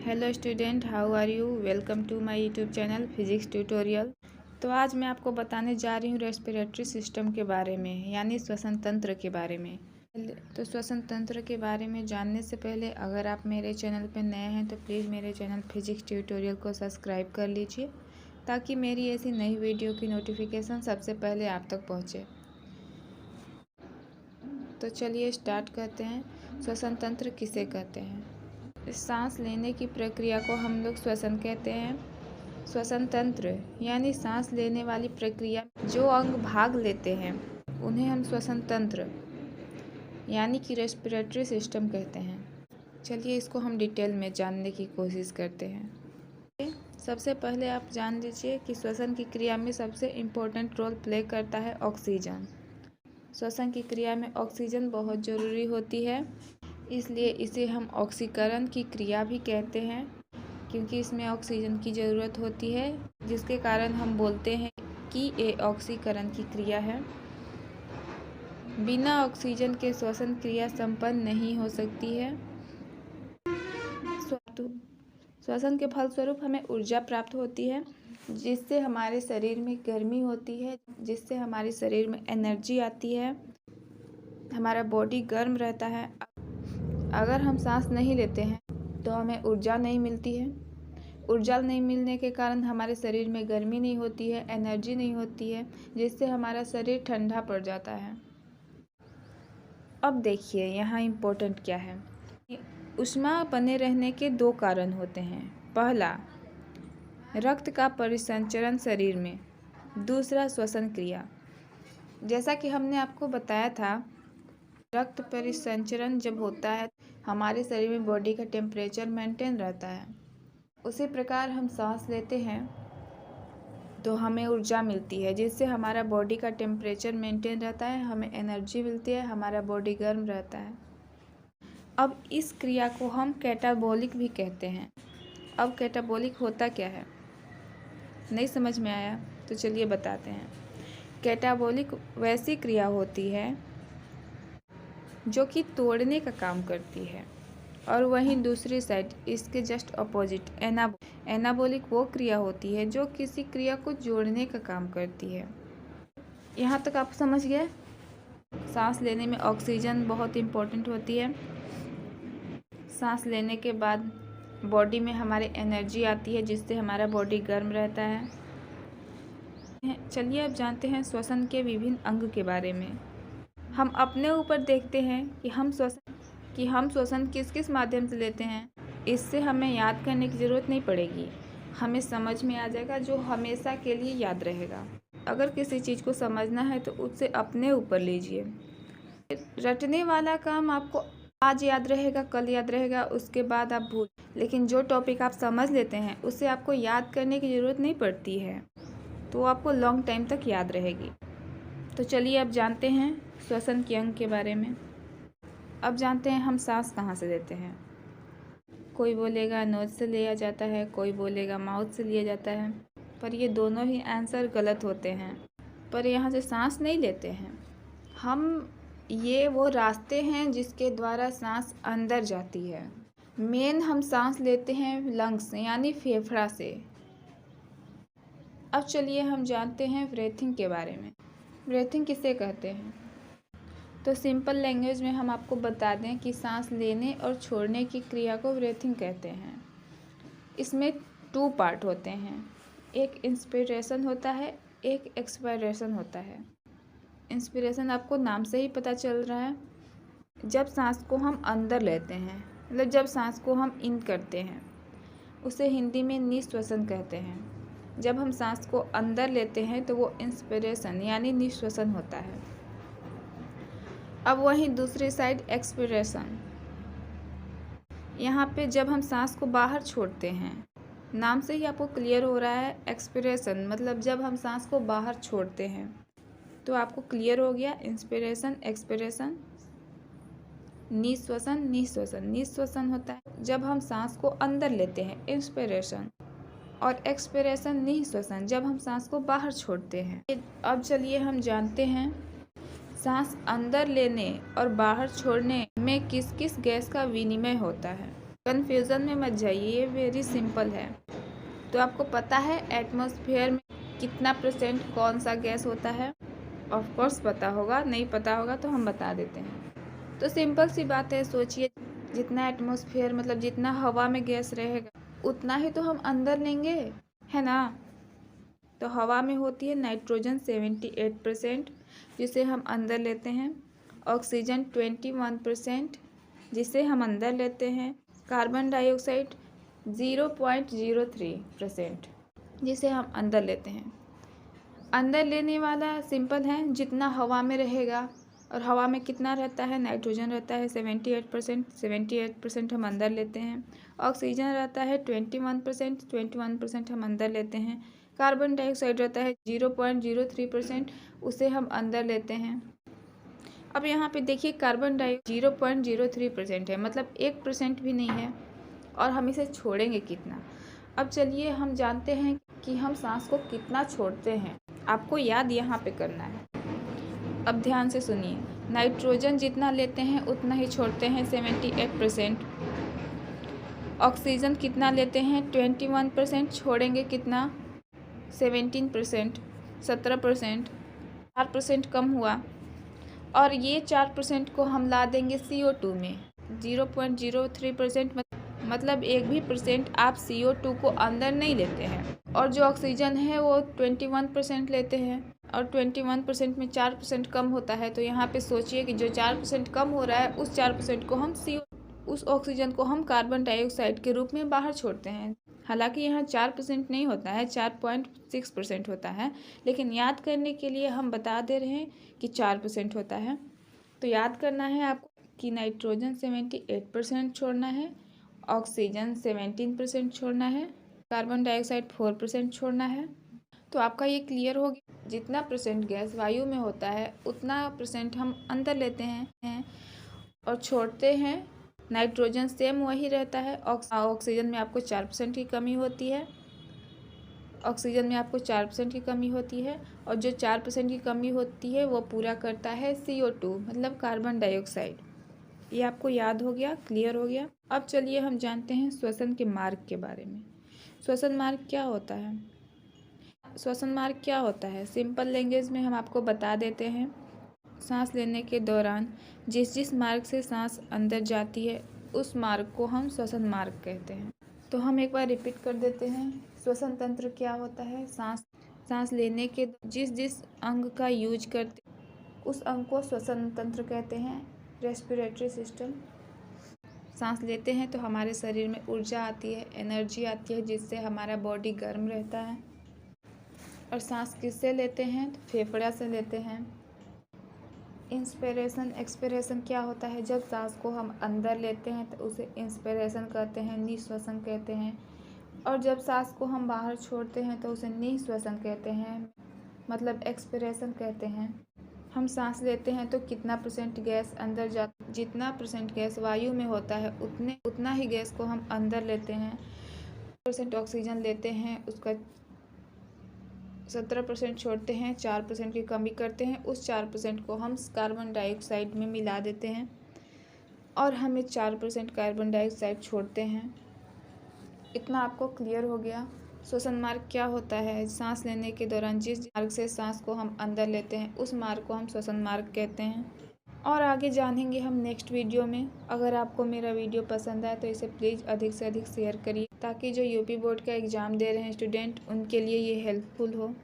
Hello student, how are you. Welcome to my YouTube channel physics tutorial. तो आज मैं आपको बताने जा रही हूँ रेस्पिरेटरी सिस्टम के बारे में, यानी श्वसन तंत्र के बारे में। तो श्वसन तंत्र के बारे में जानने से पहले अगर आप मेरे चैनल पर नए हैं तो प्लीज़ मेरे चैनल फिजिक्स ट्यूटोरियल को सब्सक्राइब कर लीजिए, ताकि मेरी ऐसी नई वीडियो की नोटिफिकेशन सबसे पहले आप तक पहुँचे। तो चलिए स्टार्ट करते हैं। श्वसन तंत्र किसे कहते हैं? सांस लेने की प्रक्रिया को हम लोग श्वसन कहते हैं। श्वसन तंत्र यानी सांस लेने वाली प्रक्रिया जो अंग भाग लेते हैं उन्हें हम श्वसन तंत्र यानी कि रेस्पिरेटरी सिस्टम कहते हैं। चलिए इसको हम डिटेल में जानने की कोशिश करते हैं। सबसे पहले आप जान लीजिए कि श्वसन की क्रिया में सबसे इम्पोर्टेंट रोल प्ले करता है ऑक्सीजन। श्वसन की क्रिया में ऑक्सीजन बहुत ज़रूरी होती है, इसलिए इसे हम ऑक्सीकरण की क्रिया भी कहते हैं, क्योंकि इसमें ऑक्सीजन की ज़रूरत होती है, जिसके कारण हम बोलते हैं कि ये ऑक्सीकरण की क्रिया है। बिना ऑक्सीजन के श्वसन क्रिया संपन्न नहीं हो सकती है। श्वसन के फलस्वरूप हमें ऊर्जा प्राप्त होती है, जिससे हमारे शरीर में गर्मी होती है, जिससे हमारे शरीर में एनर्जी आती है, हमारा बॉडी गर्म रहता है। अगर हम सांस नहीं लेते हैं तो हमें ऊर्जा नहीं मिलती है। ऊर्जा नहीं मिलने के कारण हमारे शरीर में गर्मी नहीं होती है, एनर्जी नहीं होती है, जिससे हमारा शरीर ठंडा पड़ जाता है। अब देखिए यहाँ इम्पोर्टेंट क्या है। ऊष्मा बने रहने के दो कारण होते हैं। पहला, रक्त का परिसंचरण शरीर में। दूसरा, श्वसन क्रिया। जैसा कि हमने आपको बताया था, रक्त परिसंचरण जब होता है हमारे शरीर में बॉडी का टेम्परेचर मेंटेन रहता है। उसी प्रकार हम सांस लेते हैं तो हमें ऊर्जा मिलती है, जिससे हमारा बॉडी का टेम्परेचर मेंटेन रहता है, हमें एनर्जी मिलती है, हमारा बॉडी गर्म रहता है। अब इस क्रिया को हम कैटाबॉलिक भी कहते हैं। अब कैटाबॉलिक होता क्या है, नहीं समझ में आया तो चलिए बताते हैं। कैटाबॉलिक वैसी क्रिया होती है जो कि तोड़ने का काम करती है, और वहीं दूसरी साइड इसके जस्ट अपोजिट एनाबॉलिक वो क्रिया होती है जो किसी क्रिया को जोड़ने का काम करती है। यहाँ तक आप समझ गए। सांस लेने में ऑक्सीजन बहुत इम्पोर्टेंट होती है। सांस लेने के बाद बॉडी में हमारे एनर्जी आती है, जिससे हमारा बॉडी गर्म रहता है। चलिए अब जानते हैं श्वसन के विभिन्न अंग के बारे में। हम अपने ऊपर देखते हैं कि हम श्वसन किस किस माध्यम से लेते हैं। इससे हमें याद करने की ज़रूरत नहीं पड़ेगी, हमें समझ में आ जाएगा, जो हमेशा के लिए याद रहेगा। अगर किसी चीज़ को समझना है तो उससे अपने ऊपर लीजिए। रटने वाला काम आपको आज याद रहेगा, कल याद रहेगा, उसके बाद आप भूल। लेकिन जो टॉपिक आप समझ लेते हैं उससे आपको याद करने की ज़रूरत नहीं पड़ती है, तो आपको लॉन्ग टाइम तक याद रहेगी। तो चलिए अब जानते हैं श्वसन के अंग के बारे में। अब जानते हैं हम सांस कहाँ से लेते हैं। कोई बोलेगा नोज से लिया जाता है, कोई बोलेगा माउथ से लिया जाता है, पर ये दोनों ही आंसर गलत होते हैं। पर यहाँ से सांस नहीं लेते हैं हम, ये वो रास्ते हैं जिसके द्वारा सांस अंदर जाती है। मेन हम सांस लेते हैं लंग्स यानी फेफड़ा से। अब चलिए हम जानते हैं ब्रीथिंग के बारे में। ब्रीथिंग किसे कहते हैं? तो सिंपल लैंग्वेज में हम आपको बता दें कि सांस लेने और छोड़ने की क्रिया को ब्रीथिंग कहते हैं। इसमें 2 पार्ट होते हैं, एक इंस्पिरेशन होता है, एक एक्सपायरेशन होता है। इंस्पिरेशन आपको नाम से ही पता चल रहा है, जब सांस को हम अंदर लेते हैं, मतलब जब सांस को हम इन करते हैं, उसे हिंदी में निश्वसन कहते हैं। जब हम सांस को अंदर लेते हैं तो वो इंस्पिरेशन यानी निश्वसन होता है। अब वहीं दूसरी साइड एक्सपिरेशन। यहाँ पे जब हम सांस को बाहर छोड़ते हैं, नाम से ही आपको क्लियर हो रहा है एक्सपिरेशन मतलब जब हम सांस को बाहर छोड़ते हैं, तो आपको क्लियर हो गया इंस्पिरेशन एक्सपिरेशन। निश्वसन निश्वसन होता है जब हम सांस को अंदर लेते हैं, इंस्पिरेशन, और एक्सपिरेशन निश्वसन जब हम सांस को बाहर छोड़ते हैं। अब चलिए हम जानते हैं सांस अंदर लेने और बाहर छोड़ने में किस किस गैस का विनिमय होता है। कन्फ्यूज़न में मत जाइए, ये वेरी सिंपल है। तो आपको पता है एटमॉस्फेयर में कितना % कौन सा गैस होता है? ऑफ कोर्स पता होगा, नहीं पता होगा तो हम बता देते हैं। तो सिंपल सी बात है, सोचिए जितना एटमॉस्फेयर मतलब जितना हवा में गैस रहेगा उतना ही तो हम अंदर लेंगे, है ना। तो हवा में होती है नाइट्रोजन 78% जिसे हम अंदर लेते हैं, ऑक्सीजन 21% जिसे हम अंदर लेते हैं, कार्बन डाइऑक्साइड 0.03% जिसे हम अंदर लेते हैं। अंदर लेने वाला सिंपल है, जितना हवा में रहेगा, और हवा में कितना रहता है, नाइट्रोजन रहता है 78% हम अंदर लेते हैं, ऑक्सीजन रहता है 21% हम अंदर लेते हैं, कार्बन डाइऑक्साइड रहता है 0.03% उसे हम अंदर लेते हैं। अब यहाँ पे देखिए कार्बन डाइऑक्साइड 0.03% है, मतलब 1% भी नहीं है, और हम इसे छोड़ेंगे कितना। अब चलिए हम जानते हैं कि हम सांस को कितना छोड़ते हैं, आपको याद यहाँ पे करना है। अब ध्यान से सुनिए, नाइट्रोजन जितना लेते हैं उतना ही छोड़ते हैं 78%, ऑक्सीजन कितना लेते हैं 21%, छोड़ेंगे कितना 17%, 17%, 4% कम हुआ, और ये 4% को हम ला देंगे CO2 में 0.03%, मतलब 1 भी % आप CO2 को अंदर नहीं लेते हैं। और जो ऑक्सीजन है वो 21% लेते हैं, और 21% में 4% कम होता है। तो यहाँ पे सोचिए कि जो 4% कम हो रहा है उस 4% को हम उस ऑक्सीजन को हम कार्बन डाइऑक्साइड के रूप में बाहर छोड़ते हैं। हालांकि यहाँ 4% नहीं होता है, 4.6% होता है, लेकिन याद करने के लिए हम बता दे रहे हैं कि 4% होता है। तो याद करना है आपको कि नाइट्रोजन 78% छोड़ना है, ऑक्सीजन 17% छोड़ना है, कार्बन डाइऑक्साइड 4% छोड़ना है। तो आपका ये क्लियर हो गया, जितना % गैस वायु में होता है उतना % हम अंदर लेते हैं और छोड़ते हैं। नाइट्रोजन सेम वही रहता है, ऑक्सीजन में आपको 4% की कमी होती है, ऑक्सीजन में आपको 4% की कमी होती है, और जो 4% की कमी होती है वो पूरा करता है CO2 मतलब कार्बन डाइऑक्साइड। ये आपको याद हो गया, क्लियर हो गया। अब चलिए हम जानते हैं श्वसन के मार्ग के बारे में। श्वसन मार्ग क्या होता है? श्वसन मार्ग क्या होता है, सिंपल लैंग्वेज में हम आपको बता देते हैं। सांस लेने के दौरान जिस मार्ग से सांस अंदर जाती है उस मार्ग को हम श्वसन मार्ग कहते हैं। तो हम एक बार रिपीट कर देते हैं, श्वसन तंत्र क्या होता है? सांस लेने के जिस अंग का यूज करते उस अंग को श्वसन तंत्र कहते हैं, रेस्पिरेटरी सिस्टम। सांस लेते हैं तो हमारे शरीर में ऊर्जा आती है, एनर्जी आती है, जिससे हमारा बॉडी गर्म रहता है। और सांस किससे लेते हैं? तो फेफड़ा से लेते हैं। इंस्पिरेशन एक्सपिरेशन क्या होता है? जब सांस को हम अंदर लेते हैं तो उसे इंस्पिरेशन कहते हैं, निश्वसन कहते हैं, और जब सांस को हम बाहर छोड़ते हैं तो उसे निश्वसन कहते हैं, मतलब एक्सपिरेशन कहते हैं। हम सांस लेते हैं तो कितना % गैस अंदर जाता है, जितना % गैस वायु में होता है उतना ही गैस को हम अंदर लेते हैं। % ऑक्सीजन लेते हैं, उसका 17% छोड़ते हैं, 4% की कमी करते हैं, उस 4% को हम कार्बन डाइऑक्साइड में मिला देते हैं, और हमें 4% कार्बन डाइऑक्साइड छोड़ते हैं। इतना आपको क्लियर हो गया। श्वसन मार्ग क्या होता है? सांस लेने के दौरान जिस मार्ग से सांस को हम अंदर लेते हैं उस मार्ग को हम श्वसन मार्ग कहते हैं, और आगे जानेंगे हम नेक्स्ट वीडियो में। अगर आपको मेरा वीडियो पसंद आए तो इसे प्लीज़ अधिक से अधिक शेयर करिए, ताकि जो यूपी बोर्ड का एग्ज़ाम दे रहे हैं स्टूडेंट उनके लिए ये हेल्पफुल हो।